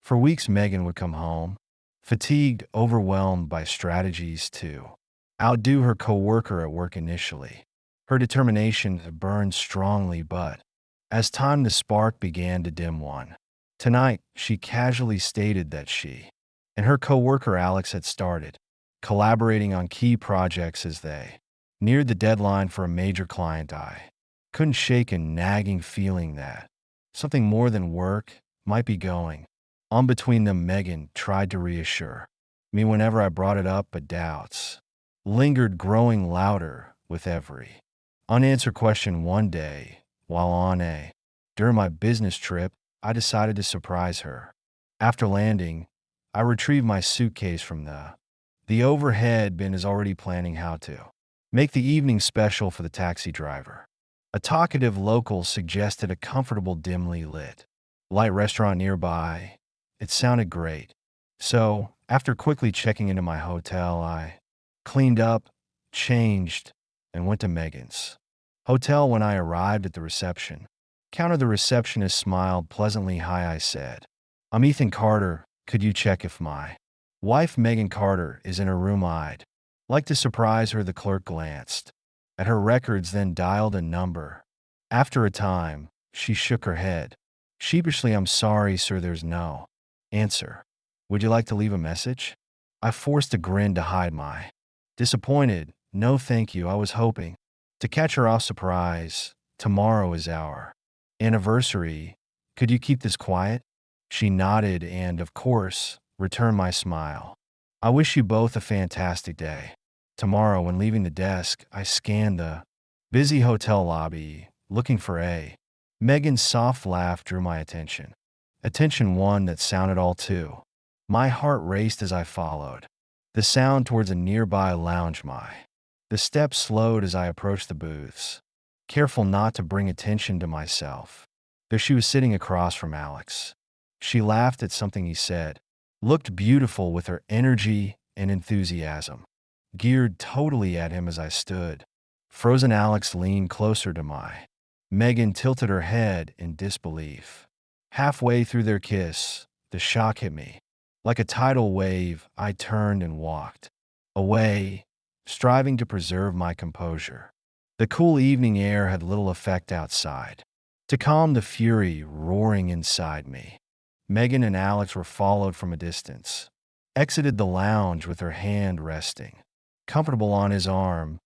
For weeks, Megan would come home, fatigued, overwhelmed by strategies to outdo her coworker at work initially. Her determination burned strongly, but as time the spark began to dim one. Tonight, she casually stated that she and her coworker Alex had started collaborating on key projects as they neared the deadline for a major client. I couldn't shake a nagging feeling that something more than work might be going on between them. Megan tried to reassure me whenever I brought it up, but doubts lingered, growing louder with every unanswered question. One day, while during my business trip, I decided to surprise her. After landing, I retrieved my suitcase from the overhead bin, is already planning how to make the evening special for the taxi driver. A talkative local suggested a comfortable, dimly lit, light restaurant nearby. It sounded great. So, after quickly checking into my hotel, I cleaned up, changed, and went to Megan's hotel. When I arrived at the reception counter, the receptionist smiled pleasantly. "Hi," I said. "I'm Ethan Carter. Could you check if my wife, Megan Carter, is in her room?" I'd like to surprise her. The clerk glanced at her records, then dialed a number. After a time, she shook her head sheepishly. "I'm sorry, sir, there's no answer. Would you like to leave a message?" I forced a grin to hide my disappointed. "No, thank you. I was hoping to catch her off surprise. Tomorrow is our anniversary. Could you keep this quiet?" She nodded and, of course, returned my smile. "I wish you both a fantastic day." Tomorrow, when leaving the desk, I scanned the busy hotel lobby, looking for a Megan's soft laugh drew my attention. One that sounded all too. My heart raced as I followed the sound towards a nearby lounge. The steps slowed as I approached the booths, careful not to bring attention to myself. There she was, sitting across from Alex. She laughed at something he said, looked beautiful with her energy and enthusiasm, geared totally at him. As I stood frozen, Alex leaned closer to my Megan tilted her head in disbelief. Halfway through their kiss, the shock hit me. Like a tidal wave, I turned and walked away, striving to preserve my composure. The cool evening air had little effect outside to calm the fury roaring inside me. Megan and Alex were followed from a distance, exited the lounge with her hand resting comfortable on his arm.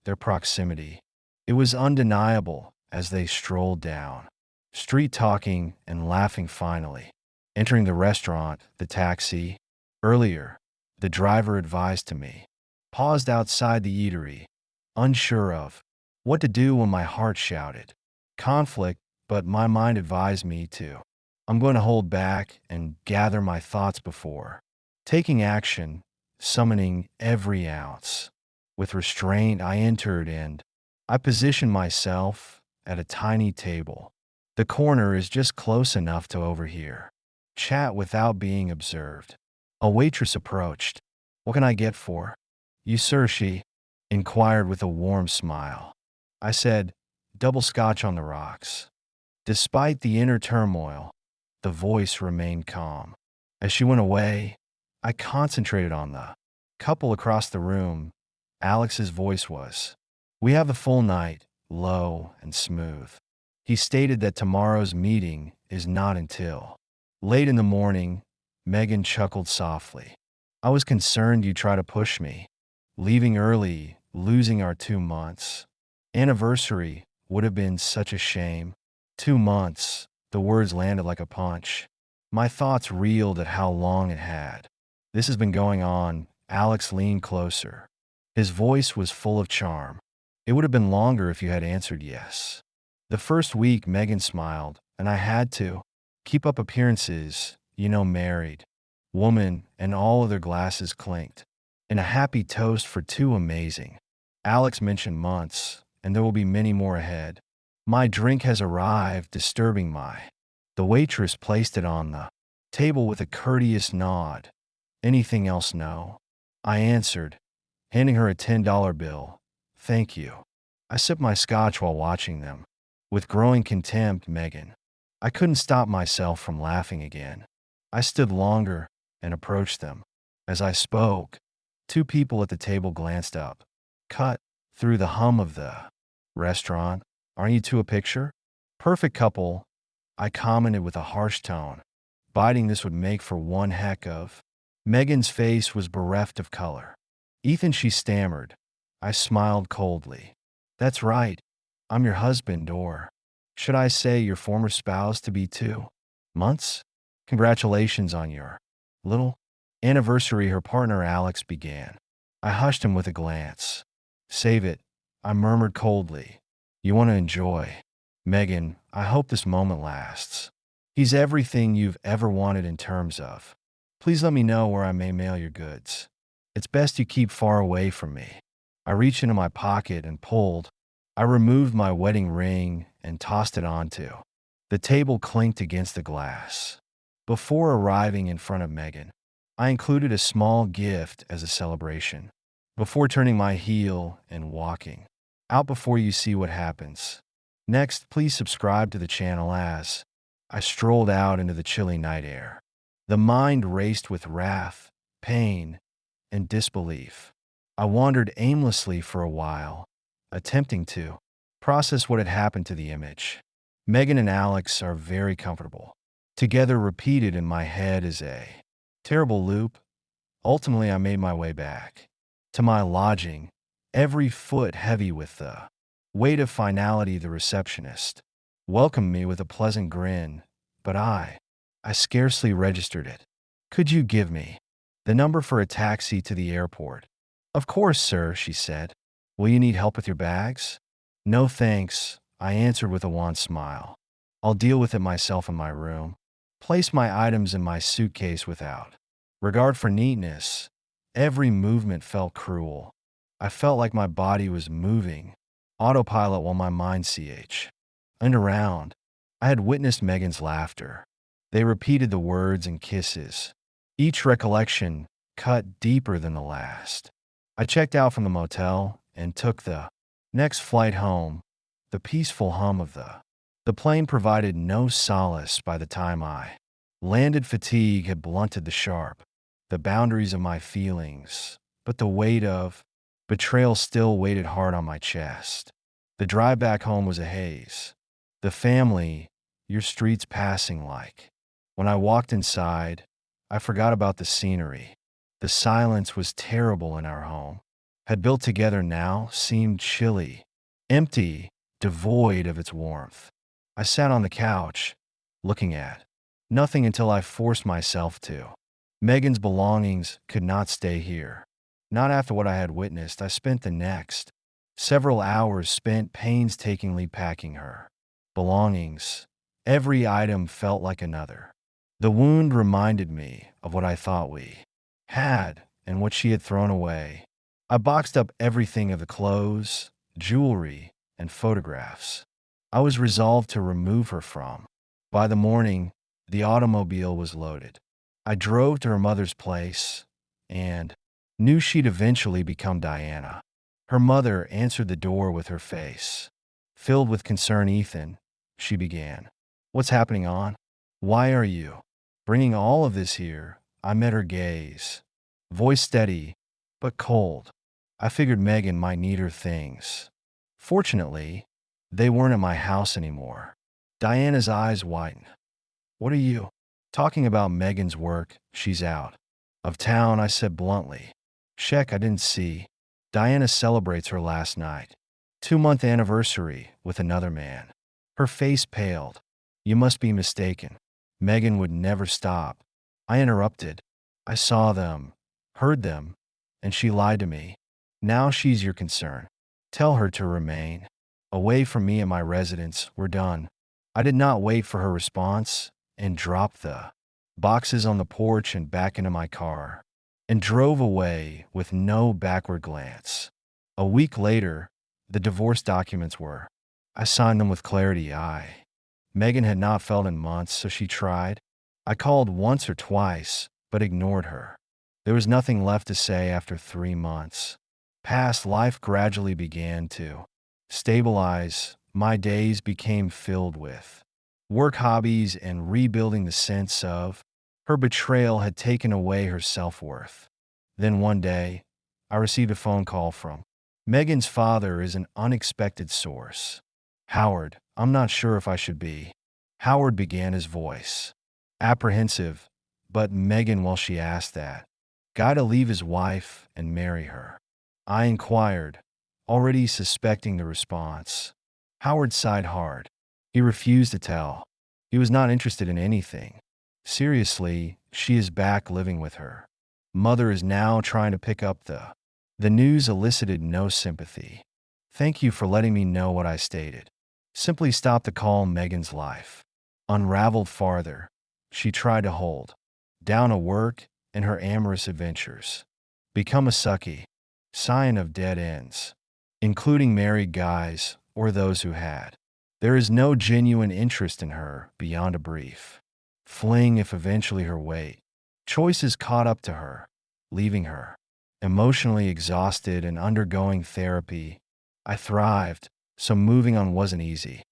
Their proximity, it was undeniable as they strolled down street, talking and laughing. Finally, entering the restaurant, the taxi, earlier, the driver advised to me, paused outside the eatery, unsure of what to do when my heart shouted conflict, but my mind advised me to. I'm going to hold back and gather my thoughts before taking action, summoning every ounce. With restraint, I entered and I positioned myself at a tiny table. The corner is just close enough to overhear chat without being observed. A waitress approached. "What can I get for you, sir?" she inquired with a warm smile. I said, "Double scotch on the rocks." Despite the inner turmoil, the voice remained calm. As she went away, I concentrated on the couple across the room. Alex's voice was, "We have a full night," low and smooth. He stated that tomorrow's meeting is not until late in the morning. Megan chuckled softly. "I was concerned you'd try to push me. Leaving early, losing our 2 months anniversary would have been such a shame." 2 months, the words landed like a punch. My thoughts reeled at how long it had. This has been going on. Alex leaned closer. His voice was full of charm. "It would have been longer if you had answered yes." The first week, Megan smiled, and I had to keep up appearances, married woman, and all other glasses clinked in a happy toast for two amazing. Alex mentioned months, and there will be many more ahead. My drink has arrived, disturbing my. The waitress placed it on the table with a courteous nod. "Anything else?" "No," I answered, handing her a $10 bill. "Thank you." I sipped my scotch while watching them. With growing contempt, Megan. I couldn't stop myself from laughing again. I stood longer and approached them. As I spoke, two people at the table glanced up, cut through the hum of the restaurant. Aren't you two a picture? Perfect couple, I commented with a harsh tone. Biting this would make for one heck of. Megan's face was bereft of color. Ethan, she stammered. I smiled coldly. That's right. I'm your husband, or should I say your former spouse to be 2 months? Congratulations on your little anniversary, her partner Alex began. I hushed him with a glance. Save it, I murmured coldly. You want to enjoy. Megan, I hope this moment lasts. He's everything you've ever wanted in terms of. Please let me know where I may mail your goods. It's best you keep far away from me. I reached into my pocket and pulled. I removed my wedding ring and tossed it onto. The table clinked against the glass. Before arriving in front of Megan, I included a small gift as a celebration. Before turning my heel and walking out before you see what happens. Next, please subscribe to the channel as I strolled out into the chilly night air. The mind raced with wrath, pain, and disbelief. I wandered aimlessly for a while, attempting to process what had happened to the image. Megan and Alex are very comfortable. Together repeated in my head as a terrible loop. Ultimately, I made my way back to my lodging, every foot heavy with the weight of finality. The receptionist welcomed me with a pleasant grin, but I scarcely registered it. Could you give me the number for a taxi to the airport? Of course, sir, she said. Will you need help with your bags? No thanks, I answered with a wan smile. I'll deal with it myself in my room. Place my items in my suitcase without regard for neatness. Every movement felt cruel. I felt like my body was moving, autopilot while my mind and around. I had witnessed Megan's laughter. They repeated the words and kisses. Each recollection cut deeper than the last. I checked out from the motel and took the next flight home. The peaceful hum of the plane provided no solace by the time I landed. Fatigue had blunted the boundaries of my feelings, but the weight of betrayal still weighted hard on my chest. The drive back home was a haze. The family, your streets passing like. When I walked inside, I forgot about the scenery. The silence was terrible in our home. Had built together now seemed chilly, empty, devoid of its warmth. I sat on the couch, looking at nothing until I forced myself to. Megan's belongings could not stay here. Not after what I had witnessed. I spent the next several hours spent painstakingly packing her belongings. Every item felt like another. The wound reminded me of what I thought we had and what she had thrown away. I boxed up everything of the clothes, jewelry, and photographs. I was resolved to remove her from. By the morning, the automobile was loaded. I drove to her mother's place and knew she'd eventually become Diana. Her mother answered the door with her face filled with concern. Ethan, she began. What's happening, on? Why are you bringing all of this here? I met her gaze, voice steady but cold. I figured Megan might need her things. Fortunately, they weren't at my house anymore. Diana's eyes widened. What are you talking about? Megan's work. She's out of town, I said bluntly. Check, I didn't see. Diana celebrates her last night. 2-month anniversary with another man. Her face paled. You must be mistaken. Megan would never stop. I interrupted. I saw them, heard them, and she lied to me. Now she's your concern. Tell her to remain away from me and my residence. We're done. I did not wait for her response and dropped the boxes on the porch and back into my car and drove away with no backward glance. A week later, the divorce documents were. I signed them with clarity. Megan had not felt in months, so she tried. I called once or twice, but ignored her. There was nothing left to say after 3 months. Past life gradually began to stabilize. My days became filled with work, hobbies, and rebuilding the sense of Her betrayal had taken away her self-worth. Then one day, I received a phone call from Megan's father is an unexpected source. Howard, I'm not sure if I should be. Howard began his voice. Apprehensive, but Megan, while she asked that, guy to leave his wife and marry her. I inquired, already suspecting the response. Howard sighed hard. He refused to tell. He was not interested in anything. Seriously, she is back living with her. Mother is now trying to pick up the news elicited no sympathy. Thank you for letting me know what I stated. Simply stopped to call Megan's life. Unraveled farther, she tried to hold down a work and her amorous adventures. Become a sucky, sign of dead ends, including married guys or those who had. There is no genuine interest in her beyond a brief fling if eventually her weight. Choices caught up to her, leaving her emotionally exhausted and undergoing therapy. I thrived, so moving on wasn't easy.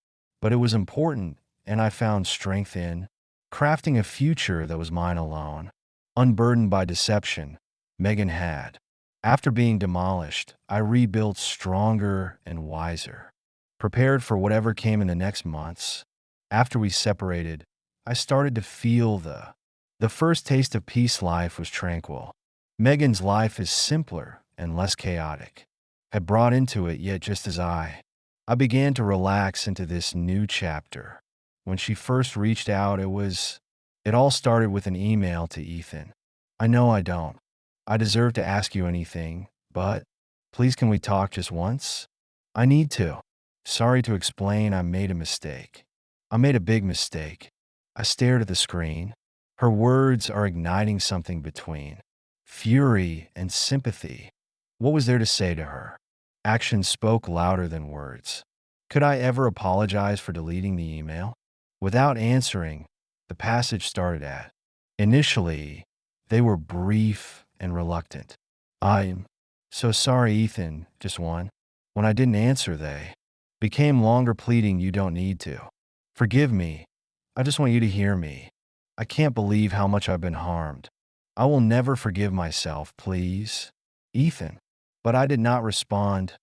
But it was important, and I found strength in crafting a future that was mine alone. Unburdened by deception, Megan had. After being demolished, I rebuilt stronger and wiser, prepared for whatever came in the next months. After we separated, I started to feel the first taste of peace. Life was tranquil. Megan's life is simpler and less chaotic. Had brought into it, yet just as I began to relax into this new chapter. When she first reached out, it all started with an email to Ethan. I know I don't. I deserve to ask you anything, but please can we talk just once? I need to. Sorry to explain, I made a mistake. I made a big mistake. I stared at the screen. Her words are igniting something between fury and sympathy. What was there to say to her? Actions spoke louder than words. Could I ever apologize for deleting the email? Without answering, the passage started at. Initially, they were brief and reluctant. I'm so sorry, Ethan, just one. When I didn't answer, they became longer, pleading, you don't need to. Forgive me. I just want you to hear me. I can't believe how much I've been harmed. I will never forgive myself, please. Ethan. But I did not respond.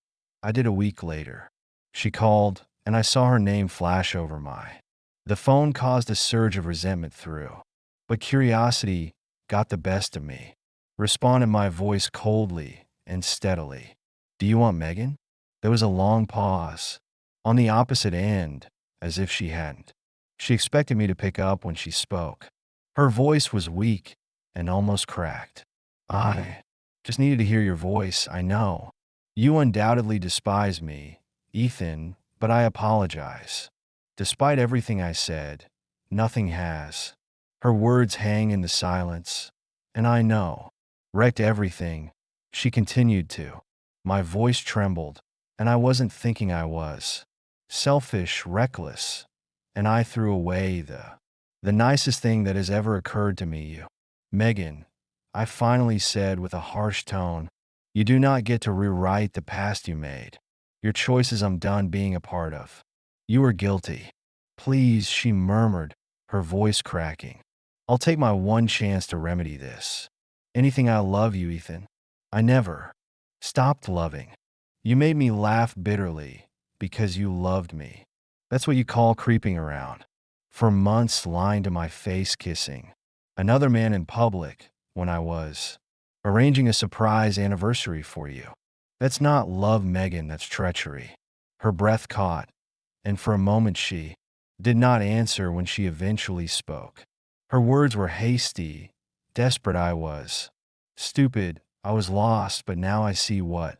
I did a week later. She called, and I saw her name flash over my. The phone caused a surge of resentment through, but curiosity got the best of me. Responded my voice coldly and steadily. Do you want Megan? There was a long pause. On the opposite end, as if she hadn't. She expected me to pick up when she spoke. Her voice was weak and almost cracked. I just needed to hear your voice, I know. You undoubtedly despise me, Ethan, but I apologize. Despite everything I said, nothing has. Her words hang in the silence, and I know. Wrecked everything. She continued to. My voice trembled, and I wasn't thinking I was. Selfish, reckless, and I threw away the nicest thing that has ever occurred to me. You, Megan, I finally said with a harsh tone, you do not get to rewrite the past you made. Your choices I'm done being a part of. You are guilty. Please, she murmured, her voice cracking. I'll take my one chance to remedy this. Anything. I love you, Ethan. I never stopped loving. You made me laugh bitterly because you loved me. That's what you call creeping around. For months, lying to my face, kissing another man in public when I was arranging a surprise anniversary for you. That's not love, Megan, that's treachery. Her breath caught, and for a moment she did not answer. When she eventually spoke, her words were hasty, desperate. I was stupid. I was lost, but now I see what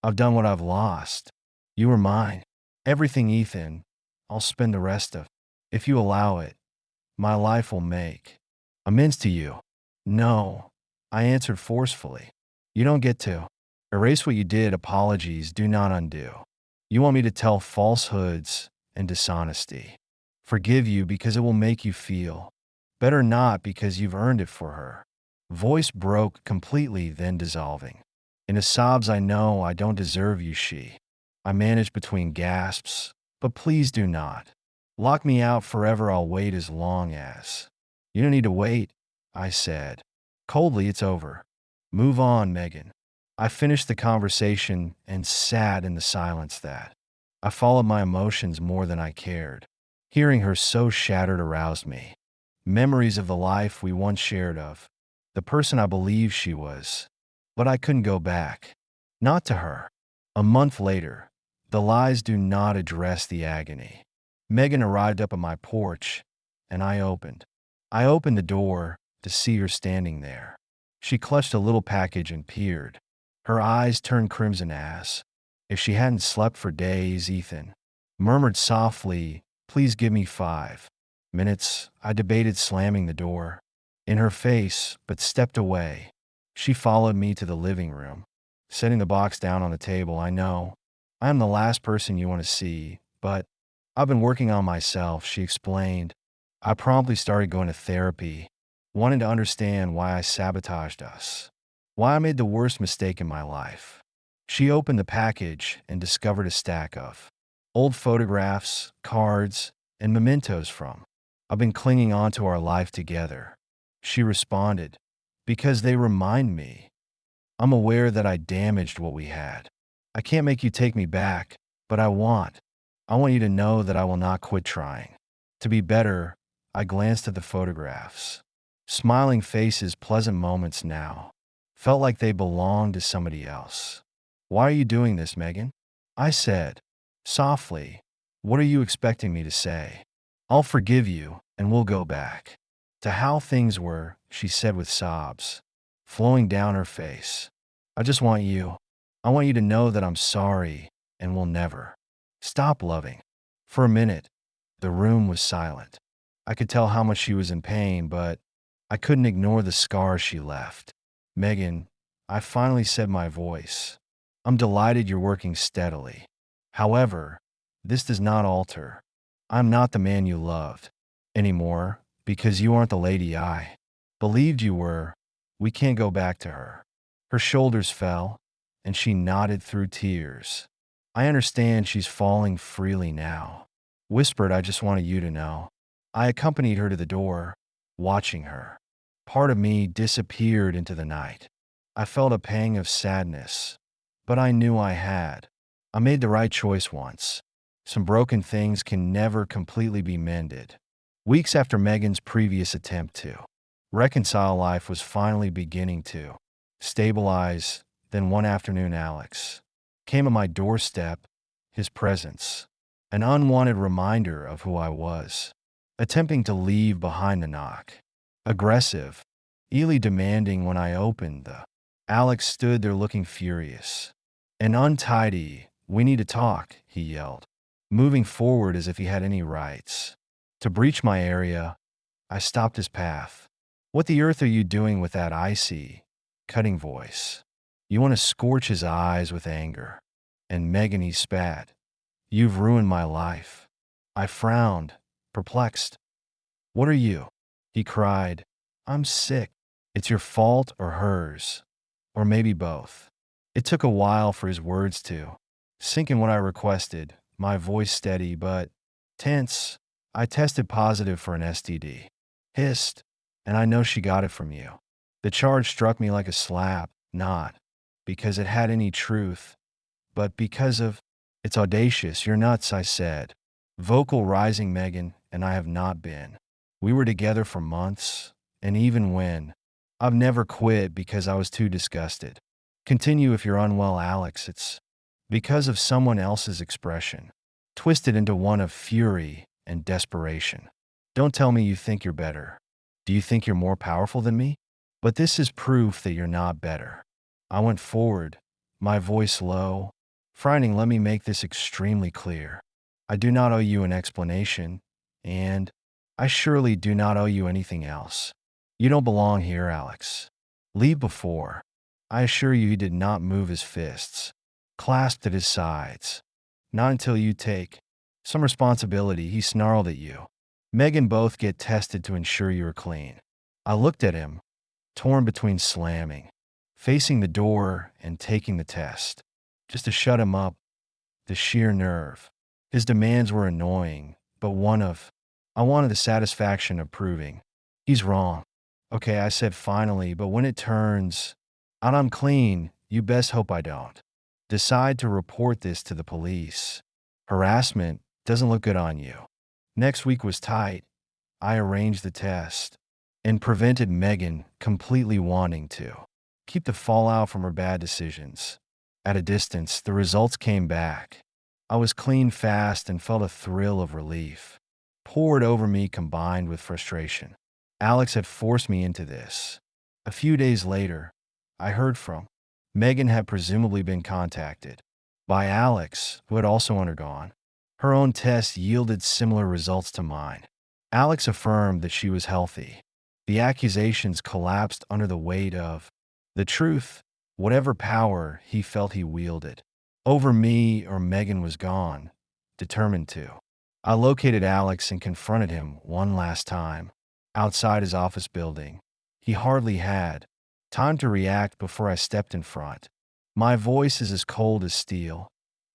I've done, what I've lost. You were mine. Everything, Ethan. I'll spend the rest of, if you allow it, my life will make amends to you. No, I answered forcefully. You don't get to erase what you did. Apologies do not undo. You want me to tell falsehoods and dishonesty. Forgive you because it will make you feel better, not because you've earned it. For her voice broke completely, then dissolving into sobs. I know I don't deserve you, she. I managed between gasps, but please do not lock me out forever. I'll wait as long as you don't need to wait. I said. Coldly, it's over. Move on, Megan. I finished the conversation and sat in the silence that I followed my emotions more than I cared. Hearing her so shattered aroused me. Memories of the life we once shared of, the person I believed she was. But I couldn't go back. Not to her. A month later, the lies do not address the agony. Megan arrived up on my porch, and I opened. I opened the door to see her standing there. She clutched a little package and peered. Her eyes turned crimson as if she hadn't slept for days. Ethan murmured softly, "Please give me 5 minutes." I debated slamming the door in her face, but stepped away. She followed me to the living room, setting the box down on the table. "I know I am the last person you want to see, but I've been working on myself," she explained. I promptly started going to therapy, wanting to understand why I sabotaged us, why I made the worst mistake in my life. She opened the package and discovered a stack of old photographs, cards, and mementos from I've been clinging on to our life together. She responded, "Because they remind me. I'm aware that I damaged what we had. I can't make you take me back, but I want you to know that I will not quit trying to be better." I glanced at the photographs. Smiling faces, pleasant moments now. Felt like they belonged to somebody else. "Why are you doing this, Megan?" I said, softly. "What are you expecting me to say?" "I'll forgive you, and we'll go back to how things were," she said with sobs flowing down her face. I want you to know that I'm sorry and will never stop loving." For a minute, the room was silent. I could tell how much she was in pain, but I couldn't ignore the scars she left. "Megan," I finally said, my voice, "I'm delighted you're working steadily. However, this does not alter. I'm not the man you loved anymore because you aren't the lady I believed you were. We can't go back to her." Her shoulders fell, and she nodded through tears. "I understand." She's falling freely now. Whispered, "I just wanted you to know." I accompanied her to the door, watching her. Part of me disappeared into the night. I felt a pang of sadness, but I knew I made the right choice once. Some broken things can never completely be mended. Weeks after Megan's previous attempt to reconcile, life was finally beginning to stabilize. Then one afternoon, Alex came on my doorstep, his presence, an unwanted reminder of who I was, attempting to leave behind the knock. Aggressive, eerily demanding. When I opened the Alex stood there looking furious and untidy. "We need to talk," he yelled, moving forward as if he had any rights to breach my area. I stopped his path. "What the earth are you doing with that icy, cutting voice?" "You want to scorch." His eyes with anger. "And Megan," he spat, "you've ruined my life." I frowned, perplexed. "What are you?" he cried. "I'm sick." "It's your fault or hers? Or maybe both?" It took a while for his words to sink in. What I requested, my voice steady but tense. "I tested positive for an STD." Hissed. "And I know she got it from you." The charge struck me like a slap, not because it had any truth, but because of its audacious. "You're nuts," I said, vocal rising. "Megan and I have not been. We were together for months, and even when I've never quit because I was too disgusted. Continue if you're unwell, Alex. It's because of someone else's expression, twisted into one of fury and desperation. Don't tell me you think you're better. Do you think you're more powerful than me? But this is proof that you're not better." I went forward, my voice low, frightening. "Let me make this extremely clear. I do not owe you an explanation, and I surely do not owe you anything else. You don't belong here, Alex. Leave before." I assure you he did not move. His fists clasped at his sides. "Not until you take some responsibility," he snarled at you. "Megan, both get tested to ensure you are clean." I looked at him, torn between slamming, facing the door, and taking the test, just to shut him up. The sheer nerve. His demands were annoying, but I wanted the satisfaction of proving he's wrong. Okay, I said finally, but when it turns out I'm clean, you best hope I don't decide to report this to the police. Harassment doesn't look good on you. Next week was tight. I arranged the test and prevented Megan completely wanting to keep the fallout from her bad decisions. At a distance, the results came back. I was clean fast and felt a thrill of relief poured over me combined with frustration. Alex had forced me into this. A few days later, I heard from Megan had presumably been contacted by Alex, who had also undergone. Her own test yielded similar results to mine. Alex affirmed that she was healthy. The accusations collapsed under the weight of the truth, whatever power he felt he wielded over me or Megan was gone, determined to. I located Alex and confronted him one last time outside his office building. He hardly had time to react before I stepped in front. My voice is as cold as steel,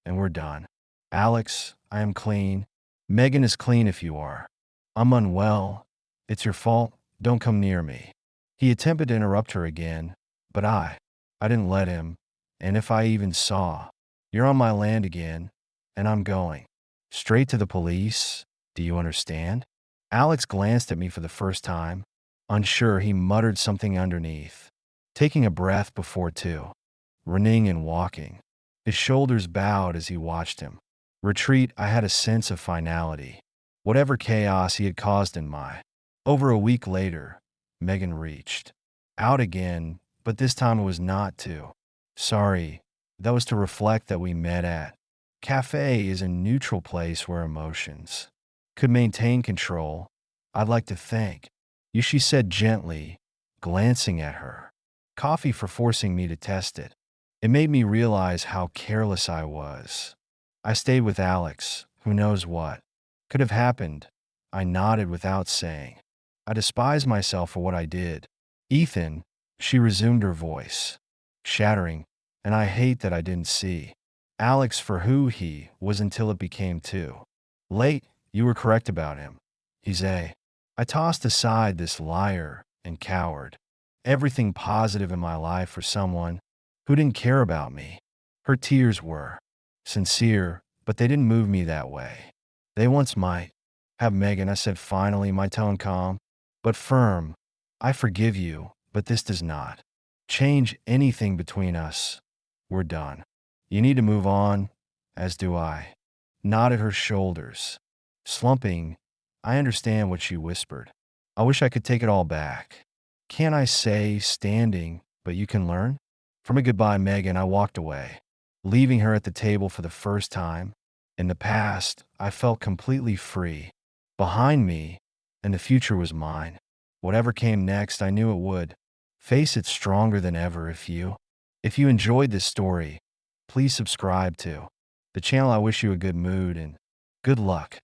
and we're done. Alex, I am clean. Megan is clean if you are. I'm unwell. It's your fault. Don't come near me. He attempted to interrupt her again, but I didn't let him. And if I even saw, you're on my land again, and I'm going straight to the police. Do you understand? Alex glanced at me for the first time. Unsure, he muttered something underneath, taking a breath before running and walking. His shoulders bowed as he watched him retreat. I had a sense of finality. Whatever chaos he had caused in my. Over a week later, Megan reached out again, but this time it was not to. Sorry, that was to reflect that we met at. Cafe is a neutral place where emotions could maintain control. I'd like to thank you, she said gently, glancing at her coffee for forcing me to test it. It made me realize how careless I was. I stayed with Alex. Who knows what could have happened? I nodded without saying. I despise myself for what I did. Ethan, she resumed her voice, shattering, and I hate that I didn't see Alex for who he was until it became too late. You were correct about him. He's a. I tossed aside this liar and coward. Everything positive in my life for someone who didn't care about me. Her tears were sincere, but they didn't move me that way. They once might have. Megan, I said finally, my tone calm but firm. I forgive you, but this does not change anything between us. We're done. You need to move on, as do I. Nodded her shoulders. Slumping, I understand what she whispered. I wish I could take it all back. Can't I say standing, but you can learn? From a goodbye, Megan, I walked away, leaving her at the table for the first time. In the past, I felt completely free. Behind me, and the future was mine. Whatever came next, I knew it would face it stronger than ever. If you enjoyed this story, please subscribe to the channel. I wish you a good mood and good luck.